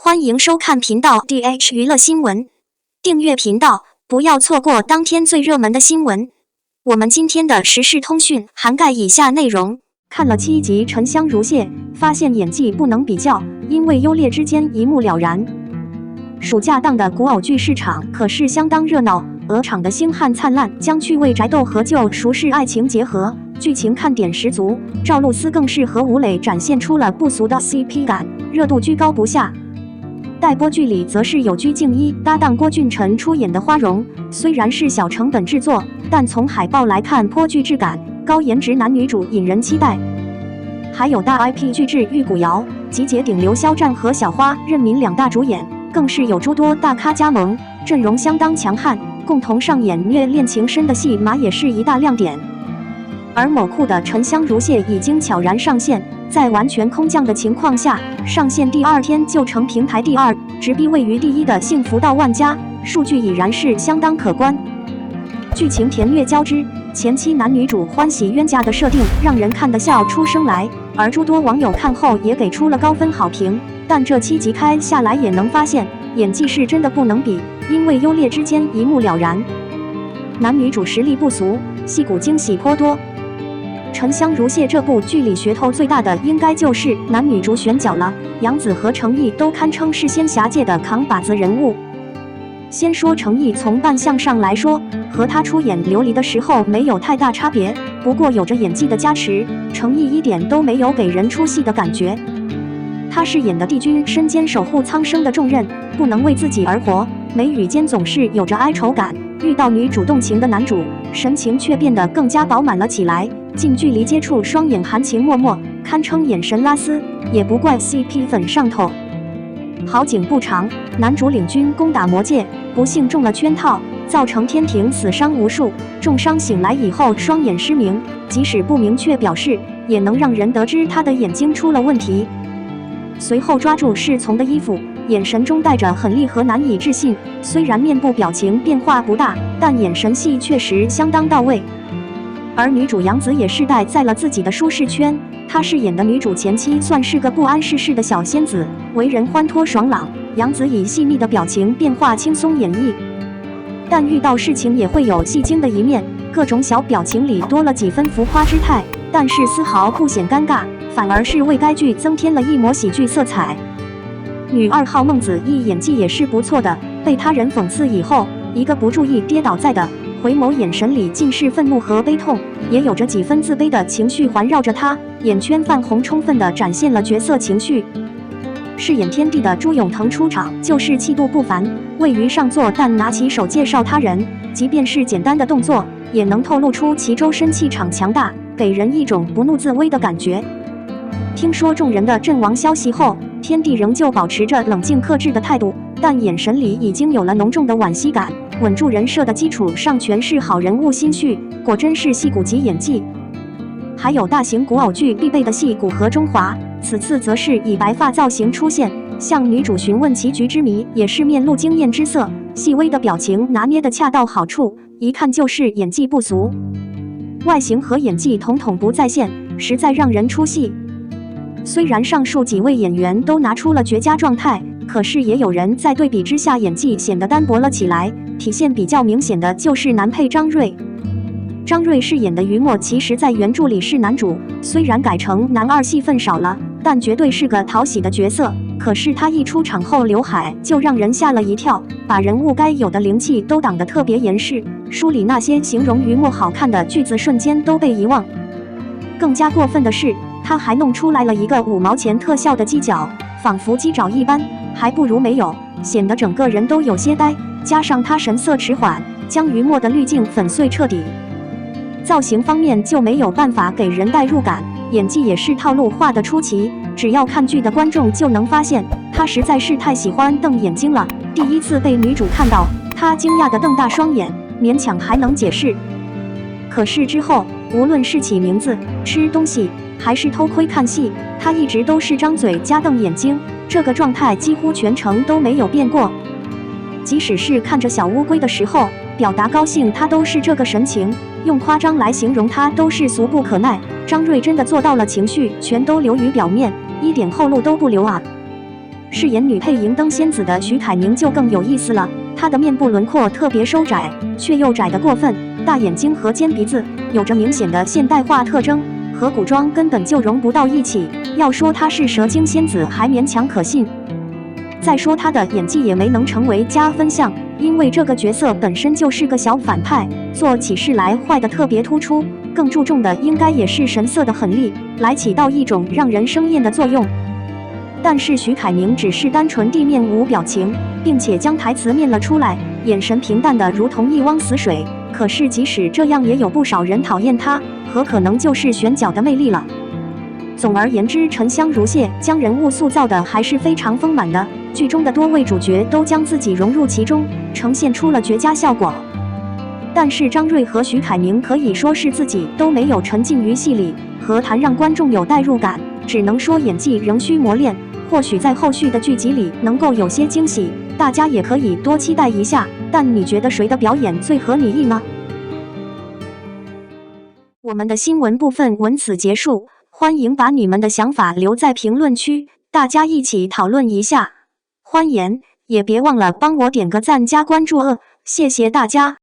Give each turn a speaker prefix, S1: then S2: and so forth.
S1: 欢迎收看频道 DH 娱乐新闻，订阅频道，不要错过当天最热门的新闻。我们今天的时事通讯涵盖以下内容：看了7集《沉香如屑》，发现演技不能比较，因为优劣之间一目了然。暑假档的古偶剧市场可是相当热闹，鹅厂的星汉灿烂将趣味宅斗和旧熟识爱情结合，剧情看点十足。赵露思更是和吴磊展现出了不俗的 CP 感，热度居高不下。待播剧里则是有鞠婧祎搭档郭俊辰出演的《花荣》，虽然是小成本制作，但从海报来看颇具质感，高颜值男女主引人期待。还有大 IP 巨制《玉骨遥》，集结顶流肖战和小花、任敏两大主演，更是有诸多大咖加盟，阵容相当强悍，共同上演虐恋情深的戏码也是一大亮点。而某酷的《沉香如屑》已经悄然上线，在完全空降的情况下，上线第2天就成平台第2，直逼位于第1的幸福到万家，数据已然是相当可观。剧情甜虐交织，前期男女主欢喜冤家的设定让人看得笑出声来，而诸多网友看后也给出了高分好评。但这7集开下来也能发现，演技是真的不能比，因为优劣之间一目了然。男女主实力不俗，戏骨惊喜颇多。《沉香如屑》这部剧里噱头最大的应该就是男女主选角了，杨紫和程毅都堪称是仙侠界的扛把子人物。先说程毅，从扮相上来说，和他出演《琉璃》的时候没有太大差别，不过有着演技的加持，程毅一点都没有给人出戏的感觉。他饰演的帝君身兼守护苍生的重任，不能为自己而活，眉宇间总是有着哀愁感，遇到女主动情的男主，神情却变得更加饱满了起来。近距离接触，双眼含情脉脉，堪称眼神拉丝，也不怪 CP 粉上头。好景不长，男主领军攻打魔界，不幸中了圈套，造成天庭死伤无数，重伤醒来以后双眼失明，即使不明确表示，也能让人得知他的眼睛出了问题。随后抓住侍从的衣服，眼神中带着狠厉和难以置信，虽然面部表情变化不大，但眼神戏确实相当到位。而女主杨紫也是待在了自己的舒适圈，她饰演的女主前妻算是个不谙世事的小仙子，为人欢脱爽朗，杨紫以细腻的表情变化轻松演绎。但遇到事情也会有戏精的一面，各种小表情里多了几分浮夸之态，但是丝毫不显尴尬，反而是为该剧增添了一抹喜剧色彩。女2号孟子义演技也是不错的，被他人讽刺以后，一个不注意跌倒在的回眸眼神里尽是愤怒和悲痛，也有着几分自卑的情绪环绕着他，眼圈泛红，充分地展现了角色情绪。饰演天帝的朱永腾出场就是气度不凡，位于上座但拿起手介绍他人，即便是简单的动作，也能透露出其周身气场强大，给人一种不怒自威的感觉。听说众人的阵亡消息后，天帝仍旧保持着冷静克制的态度，但眼神里已经有了浓重的惋惜感，稳住人设的基础上全是好人物心绪，果真是戏骨级演技。还有大型古偶剧必备的戏骨和中华，此次则是以白发造型出现，向女主询问棋局之谜，也是面露惊艳之色，细微的表情拿捏得恰到好处，一看就是演技不俗。外形和演技统统不在线，实在让人出戏。虽然上述几位演员都拿出了绝佳状态，可是也有人在对比之下演技显得单薄了起来，体现比较明显的就是男配张睿。张睿饰演的于墨其实在原著里是男主，虽然改成男2戏份少了，但绝对是个讨喜的角色，可是他一出场后刘海就让人吓了一跳，把人物该有的灵气都挡得特别严实，书里那些形容于墨好看的句子瞬间都被遗忘。更加过分的是，他还弄出来了一个5毛钱特效的鸡脚，仿佛鸡爪一般，还不如没有，显得整个人都有些呆，加上他神色迟缓，将于墨的滤镜粉碎彻底。造型方面就没有办法给人代入感，演技也是套路化的出奇，只要看剧的观众就能发现，他实在是太喜欢瞪眼睛了，第一次被女主看到，他惊讶地瞪大双眼，勉强还能解释。可是之后，无论是起名字、吃东西，还是偷窥看戏，他一直都是张嘴加瞪眼睛，这个状态几乎全程都没有变过。即使是看着小乌龟的时候，表达高兴他都是这个神情，用夸张来形容他都是俗不可耐。张睿真的做到了情绪全都流于表面，一点后路都不留啊。饰演女配银灯仙子的徐凯宁就更有意思了，她的面部轮廓特别收窄，却又窄得过分，大眼睛和尖鼻子有着明显的现代化特征，和古装根本就融不到一起。要说她是蛇精仙子还勉强可信，再说她的演技也没能成为加分项，因为这个角色本身就是个小反派，做起事来坏的特别突出，更注重的应该也是神色的狠厉，来起到一种让人生厌的作用。但是徐凯宁只是单纯地面无表情，并且将台词念了出来，眼神平淡的如同一汪死水。可是即使这样，也有不少人讨厌他，和可能就是选角的魅力了。总而言之，沉香如屑将人物塑造的还是非常丰满的，剧中的多位主角都将自己融入其中，呈现出了绝佳效果。但是张睿和徐凯宁可以说是自己都没有沉浸于戏里，何谈让观众有代入感，只能说演技仍需磨练，或许在后续的剧集里能够有些惊喜，大家也可以多期待一下。但你觉得谁的表演最合你意呢？我们的新闻部分文此结束，欢迎把你们的想法留在评论区，大家一起讨论一下。欢迎，也别忘了帮我点个赞加关注谢谢大家。